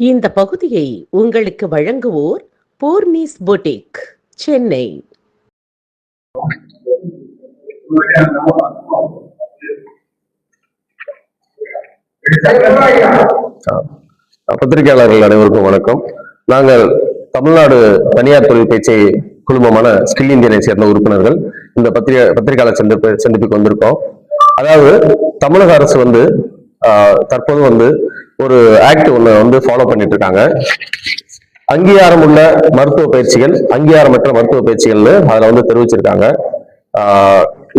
இந்த பகுதியை உங்களுக்கு வழங்குவோர் போர்மீஸ் பொட்டிக், சென்னை. பத்திரிகையாளர்கள் அனைவருக்கும் வணக்கம். நாங்கள் தமிழ்நாடு தனியார் தொழில் பயிற்சி குழுமமான ஸ்கில் இந்தியனை சேர்ந்த உறுப்பினர்கள் இந்த பத்திரிகையாளர் சந்திப்புக்கு வந்திருக்கோம். அதாவது தமிழக அரசு தற்போது ஒரு ஆக்ட் ஒண்ணு ஃபாலோ பண்ணிட்டு இருக்காங்க. அங்கீகாரம் உள்ள மருத்துவ பயிற்சிகள், அங்கீகாரமற்ற மருத்துவ பயிற்சிகள்னு அதுல தெரிவிச்சிருக்காங்க.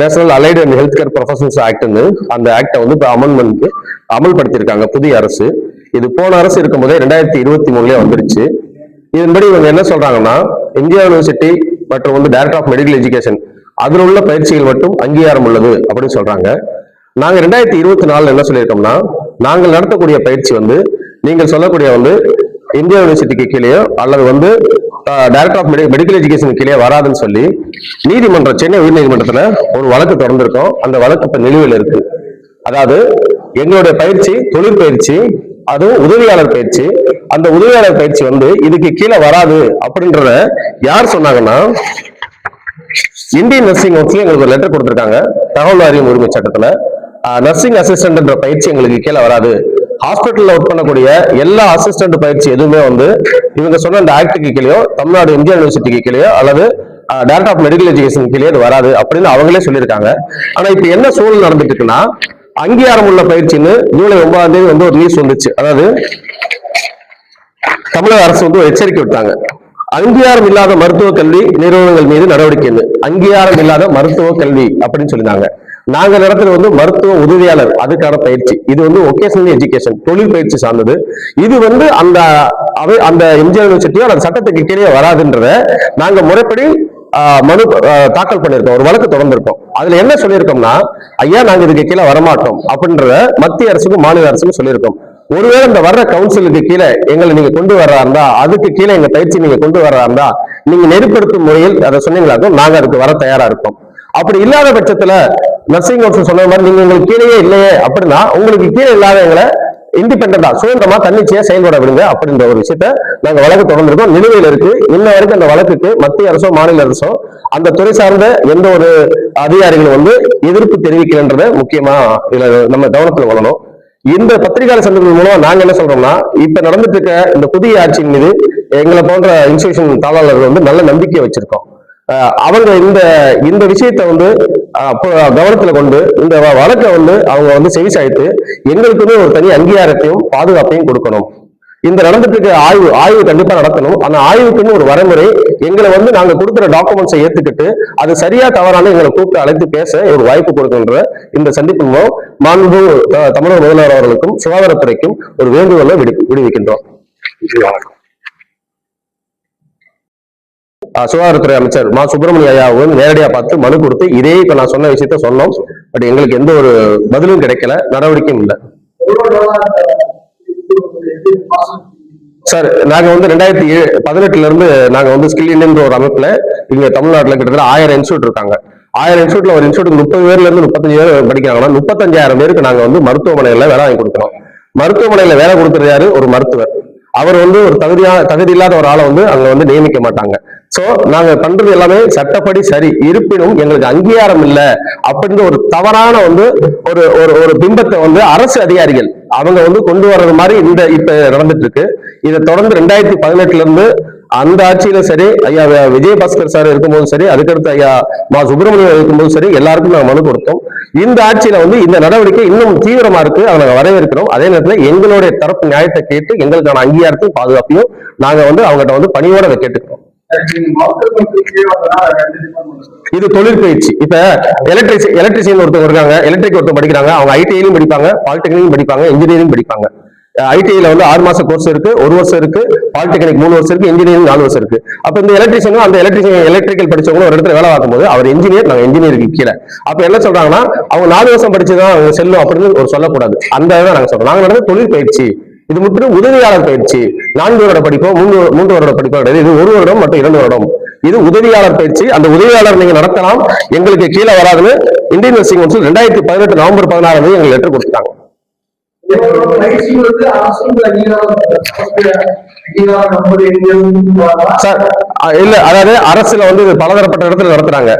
National allied and health care professionals ஆக்ட்னு அந்த ஆக்டை இப்போ அமல்படுத்தியிருக்காங்க புதிய அரசு. இது போன அரசு இருக்கும்போதே 2023 வந்துருச்சு. இதன்படி இவங்க என்ன சொல்றாங்கன்னா, இந்தியா யூனிவர்சிட்டி மற்றும் டைரக்டர் ஆஃப் மெடிக்கல் எஜுகேஷன் அதில் உள்ள பயிற்சிகள் மட்டும் அங்கீகாரம் உள்ளது அப்படின்னு சொல்றாங்க. நாங்க 2024 என்ன சொல்லியிருக்கோம்னா, நாங்கள் நடத்தக்கூடிய பயிற்சி நீங்கள் சொல்லக்கூடிய இந்தியா யூனிவர்சிட்டிக்கு கீழேயோ அல்லது டைரக்டர் ஆஃப் மெடிக்கல் எஜுகேஷன் கீழே வராதுன்னு சொல்லி நீதிமன்றம், சென்னை உயர்நீதிமன்றத்துல ஒரு வழக்கு தொடர்ந்திருக்கோம். அந்த வழக்கு இப்ப நிலுவையில் இருக்கு. அதாவது எங்களுடைய பயிற்சி தொழிற்பயிற்சி, அதுவும் உதவியாளர் பயிற்சி. அந்த உதவியாளர் பயிற்சி இதுக்கு கீழே வராது அப்படின்றத யார் சொன்னாங்கன்னா, இந்தியன் நர்சிங் கவுன்சில் எங்களுக்கு ஒரு லெட்டர் கொடுத்திருக்காங்க. தகவல் அறியும் உரிமை சட்டத்துல நர்சிங் அசிஸ்டன்ட் என்ற பயிற்சி எங்களுக்கு கீழே வராது. ஹாஸ்பிட்டல்ல ஒர்க் பண்ணக்கூடிய எல்லா அசிஸ்டன்ட் பயிற்சி எதுவுமே இவங்க சொன்ன அந்த ஆக்டுக்கு கீழேயோ, தமிழ்நாடு இந்தியா யூனிவர்சிட்டிக்கு கீழேயோ அல்லது டைரக்டர் ஆஃப் மெடிக்கல் எஜுகேஷன் கீழே அது வராது அப்படின்னு அவங்களே சொல்லியிருக்காங்க. ஆனா இப்ப என்ன சூழல் நடந்துட்டு இருக்குன்னா, அங்கீகாரம் உள்ள பயிற்சின்னு ஜூலை 9ஆம் தேதி ஒரு நியூஸ் வந்துச்சு. அதாவது தமிழக அரசு ஒரு எச்சரிக்கை விட்டாங்க. அங்கீகாரம் இல்லாத மருத்துவ கல்வி நிறுவனங்கள் மீது நடவடிக்கை. அங்கீகாரம் இல்லாத மருத்துவ கல்வி அப்படின்னு சொல்லியிருந்தாங்க. நாங்க நடத்துறது மருத்துவ உதவியாளர், அதுக்கான பயிற்சி. இது ஒகேஷனல் எஜுகேஷன், தொழில் பயிற்சி சார்ந்தது. இது அந்த எம்ஜிஆர் யூனிவர்சிட்டியோ அந்த சட்டத்துக்கு கீழே வராதுன்றத நாங்க முறைப்படி மனு தாக்கல் பண்ணிருக்கோம், ஒரு வழக்கு தொடர்ந்திருக்கோம். அதுல என்ன சொல்லியிருக்கோம்னா, ஐயா நாங்க இதுக்கு கீழே வரமாட்டோம் அப்படின்றத மத்திய அரசுக்கும் மாநில அரசுக்கும் சொல்லியிருக்கோம். ஒருவேளை இந்த வர்ற கவுன்சிலுக்கு கீழே எங்களை நீங்க கொண்டு வர்றா இருந்தா, அதுக்கு கீழே எங்க பயிற்சி நீங்க கொண்டு வர்றா இருந்தா, நீங்க நெறிப்படுத்தும் முறையில் அதை சொன்னீங்களாக்கும் நாங்க அதுக்கு வர தயாரா இருக்கோம். அப்படி இல்லாத பட்சத்துல நர்சிங் கவுன்சில் சொன்ன மாதிரி நீங்க உங்களுக்கு கீழே இல்லையே அப்படின்னா, உங்களுக்கு கீழே இல்லாத எங்களை இண்டிபெண்டா சுதந்திரமா தன்னிச்சையா செயல்பட விடுங்க அப்படின்ற ஒரு விஷயத்த நாங்க வழக்கு தொடர்ந்திருக்கோம். நிலுவையில் இருக்கு. இன்ன வரைக்கும் அந்த வழக்குக்கு மத்திய அரசோ மாநில அரசோ அந்த துறை சார்ந்த எந்த ஒரு அதிகாரிகளும் எதிர்ப்பு தெரிவிக்கலன்றத முக்கியமா இதுல நம்ம கவனத்துல வரணும். இந்த பத்திரிகையாளர் சந்திப்பின் மூலமா நாங்க என்ன சொல்றோம்னா, இப்ப நடந்துட்டு இருக்க இந்த புதிய ஆட்சியின் மீது எங்களை போன்ற இன்ஸ்டிடியூஷன் தாளாளர்கள் நல்ல நம்பிக்கை வச்சிருக்கோம். அவங்க இந்த விஷயத்த கவனத்துல கொண்டு இந்த வழக்கை அவங்க செவிசாய்த்து எங்களுக்குமே ஒரு தனி அங்கீகாரத்தையும் பாதுகாப்பையும் கொடுக்கணும். இந்த நடந்துட்டு இருக்க ஆய்வு கண்டிப்பா நடத்தணும். ஆனா ஆய்வுக்குன்னு ஒரு வரைமுறை, எங்களை நாங்க கொடுக்குற டாக்குமெண்ட்ஸை ஏத்துக்கிட்டு அது சரியா தவறான எங்களை கூப்பிட்டு அழைத்து பேச ஒரு வாய்ப்பு கொடுக்கின்ற இந்த சந்திப்பு மூலம் மாண்பு தமிழக முதல்வர் அவர்களுக்கும் சுகாதாரத்துறைக்கும் ஒரு வேண்டுகோளை விடுவிக்கின்றோம். சுகாதாரத்துறை அமைச்சர் மா சுப்பிரமணிய ஐயாவும் நேரடியா பார்த்து மனு கொடுத்து இதே இப்ப நான் சொன்ன விஷயத்த சொன்னோம். பட் எங்களுக்கு எந்த ஒரு பதிலும் கிடைக்கல, நடவடிக்கையும் இல்லை. சார் நாங்க 2018 இருந்து நாங்க ஸ்கில் இந்தியன் ஒரு அமைப்புல இங்க தமிழ்நாட்டுல கிட்டத்தட்ட 1000 இன்ஸ்டியூட் இருக்காங்க. 1000 இன்ஸ்டியூட்ல ஒரு இன்ஸ்டியூட் 30 பேர்ல இருந்து 35 பேர் படிக்கிறாங்கன்னா 35,000 பேருக்கு நாங்க மருத்துவமனையில வேலை வாங்கி கொடுக்குறோம். மருத்துவமனையில வேலை கொடுக்கறது யாரு? ஒரு மருத்துவர். அவர் ஒரு தகுதி இல்லாத ஒரு ஆளை அங்க நியமிக்க மாட்டாங்க. சோ நாங்க பண்றது எல்லாமே சட்டப்படி சரி. இருப்பினும் எங்களுக்கு அங்கீகாரம் இல்லை அப்படின்ற ஒரு தவறான ஒரு பிம்பத்தை அரசு அதிகாரிகள் அவங்க கொண்டு வர்றது மாதிரி இப்ப நடந்துட்டு இருக்கு. இதை தொடர்ந்து 2018 இருந்து அந்த ஆட்சியில சரி, ஐயா விஜயபாஸ்கர் சார் இருக்கும்போது சரி, அதுக்கடுத்து ஐயா மா சுப்பிரமணியம் இருக்கும்போது சரி, எல்லாருக்கும் நாங்க மனு கொடுத்தோம். இந்த ஆட்சியில இந்த நடவடிக்கை இன்னும் தீவிரமா இருக்கு. அதை நாங்க வரவேற்கிறோம். அதே நேரத்துல எங்களுடைய தரப்பு நியாயத்தை கேட்டு எங்களுக்கான அங்கீகாரத்தையும் பாதுகாப்பையும் நாங்க அவங்ககிட்ட பணியோட அதை கேட்டுக்கிறோம். இது தொழிற்பயிற்சி. இப்ப எலக்ட்ரிஷியன் ஒருத்தவங்க இருக்காங்க, எலக்ட்ரிக் ஒருத்தர் படிக்கிறாங்க. அவங்க ஐடிஐலையும் படிப்பாங்க, பாலிடெக்னிக்கும் படிப்பாங்க, இன்ஜினியரிங் படிப்பாங்க. ஐடிஐல 6 மாச கோர்ஸ் இருக்கு, 1 வருஷம் இருக்கு, பாலிடெக்னிக் 3 வருஷம் இருக்கு, இன்ஜினியரிங் 4 வருஷம் இருக்கு. அப்ப இந்த எலக்ட்ரிக்கல் படிச்சவங்க ஒரு இடத்துல வேலை பார்க்கும் போது அவர் இன்ஜினியர், நாங்க இன்ஜினியருக்கு கீழே. அப்ப என்ன சொல்றாங்கன்னா, அவங்க 4 வருஷம் படிச்சுதான் அவங்க செல்லும் அப்படின்னு ஒரு சொல்லக்கூடாது. அந்த நாங்க சொல்றோம். நாங்க நடந்த தொழில் பயிற்சி. இது முற்றிலும் உதவியாளர் பயிற்சி. 4 வருட படிப்போ 3 வருட படிப்போ கிடையாது. இது 1 வருடம் மற்றும் 2 வருடம். இது உதவியாளர் பயிற்சி. அந்த உதவியாளர் நீங்க நடத்தலாம், எங்களுக்கு கீழே வராதுன்னு இந்தியன் நர்சிங் கவுன்சில் 2018 நவம்பர் 16 எங்களுக்கு லெட்டர் கொடுத்தாங்க. சார் இல்ல, அதாவது அரசுல வந்து இது பலதரப்பட்ட இடத்துல நடத்துறாங்க.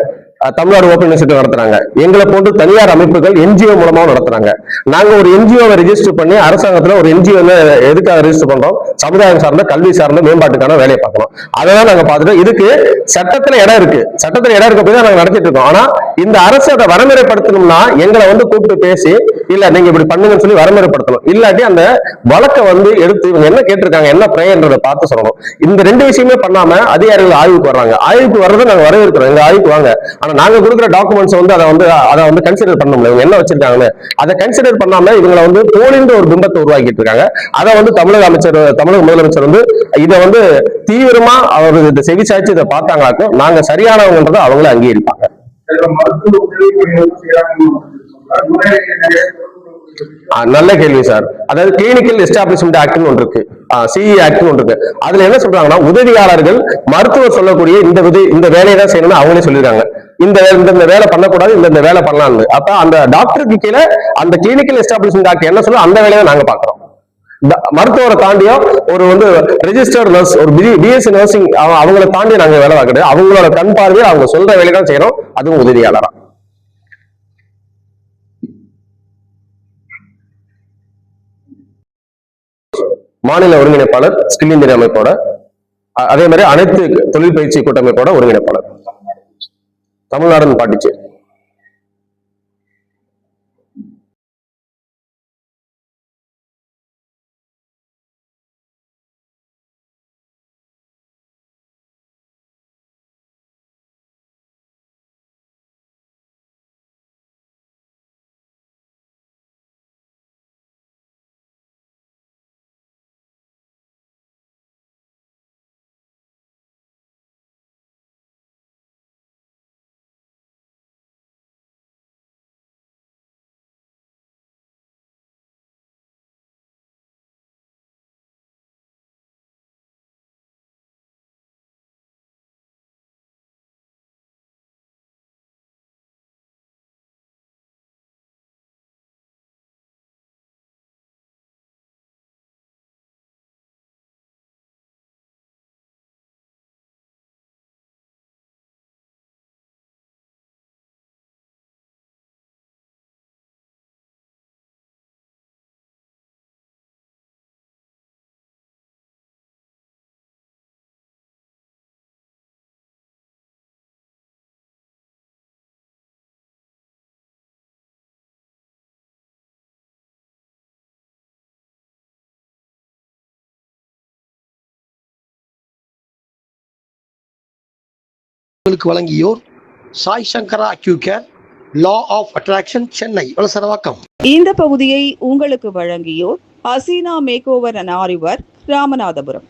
தமிழ்நாடு ஓபன் யூனிவர்சிட்டி நடத்துறாங்க. எங்களை போன்று தனியார் அமைப்புகள் என்ஜிஓ மூலமா நடத்துறாங்க. நாங்க ஒரு என்ஜிஓவை ரெஜிஸ்டர் பண்ணி அரசாங்கத்துல ஒரு என்ஜிஓ எதுக்காக ரெஜிஸ்டர் பண்றோம்? சமுதாயம் சார்ந்த, கல்வி சார்ந்த மேம்பாட்டுக்கான வேலையை பார்க்கணும். அதான் நாங்க பார்த்துட்டோம். இதுக்கு சட்டத்துல இடம் இருக்கு. சட்டத்துல இடம் இருக்க போய் தான் நாங்க நடத்திட்டு இருக்கோம். ஆனா இந்த அரசு அதை வரமுறைப்படுத்தணும்னா எங்களை வந்து கூப்பிட்டு பேசி, இல்ல நீங்க இப்படி பண்ணுங்கன்னு சொல்லி வரமுறைப்படுத்தணும். இல்லாட்டி அந்த வழக்கை வந்து எடுத்து இவங்க என்ன கேட்டிருக்காங்க, என்ன பிரேயர்ன்றதை பார்த்து சொல்லணும். இந்த ரெண்டு விஷயமே பண்ணாம அதிகாரிகள் ஆய்வுக்கு வர்றாங்க. ஆய்வுக்கு வர்றதை நாங்க வரவேற்கிறோம். எங்க ஆய்வுக்கு வாங்க. ஆனா நாங்க கொடுக்குற டாக்குமெண்ட்ஸ் வந்து அதை வந்து கன்சிடர் பண்ண முடியல. இவங்க என்ன வச்சிருக்காங்கன்னு அதை கன்சிடர் பண்ணாம இவங்களை வந்து போலின்ற ஒரு பிம்பத்தை உருவாக்கிட்டு இருக்காங்க. அதை வந்து தமிழக முதலமைச்சர் வந்து இதை வந்து தீவிரமா அவர் இதை செவிசாய்ச்சி இதை பார்த்தாங்களாக்கும் நாங்க சரியானவங்கன்றதை அவங்களே அங்கீகரிப்பாங்க. நல்ல கேள்வி சார். அதாவது கிளினிக்கல் எஸ்டாப்ளிஷ்மெண்ட் ஆக்ட்னு ஒன்று இருக்கு, சிஇ ஆக்ட்னு ஒன்று இருக்கு. அதுல என்ன சொல்றாங்கன்னா, உதவியாளர்கள் மருத்துவர் சொல்லக்கூடிய இந்த வேலையை தான் செய்யணும்னு அவங்களே சொல்லிருக்காங்க. இந்த வேலை பண்ணக்கூடாது, இந்த வேலை பண்ணலாம்னு. அப்ப அந்த டாக்டருக்கு கீழே அந்த கிளினிக்கல் எஸ்டாப்ளிஷ்மெண்ட் ஆக்ட் என்ன சொல்ல அந்த வேலையை நாங்க பாக்குறோம். மருத்துவரை தாண்டியோ ஒரு வந்து ரெஜிஸ்டர்ட் நர்ஸ், ஒரு பிஎஸ்சி நர்சிங் அவங்களை தாண்டி நாங்க வேலை பார்க்கறது. அவங்களோட கண் பார்வையை அவங்க சொல்ற வேலையை தான் செய்யறோம். அதுவும் உதவியாளரா. மாநில ஒருங்கிணைப்பாளர், ஸ்கில் இந்தியா அமைப்போட, அதே மாதிரி அனைத்து தொழில் பயிற்சி கூட்டமைப்போட ஒருங்கிணைப்பாளர், தமிழ்நாடு பாண்டிச்சேரி. வழங்கியோர் Sai Sankara Accucare, law of attraction, Chennai Valasaravakkam. இந்த பகுதியை உங்களுக்கு வழங்கியோர் Haseena make over and aari work, Ramanathapuram.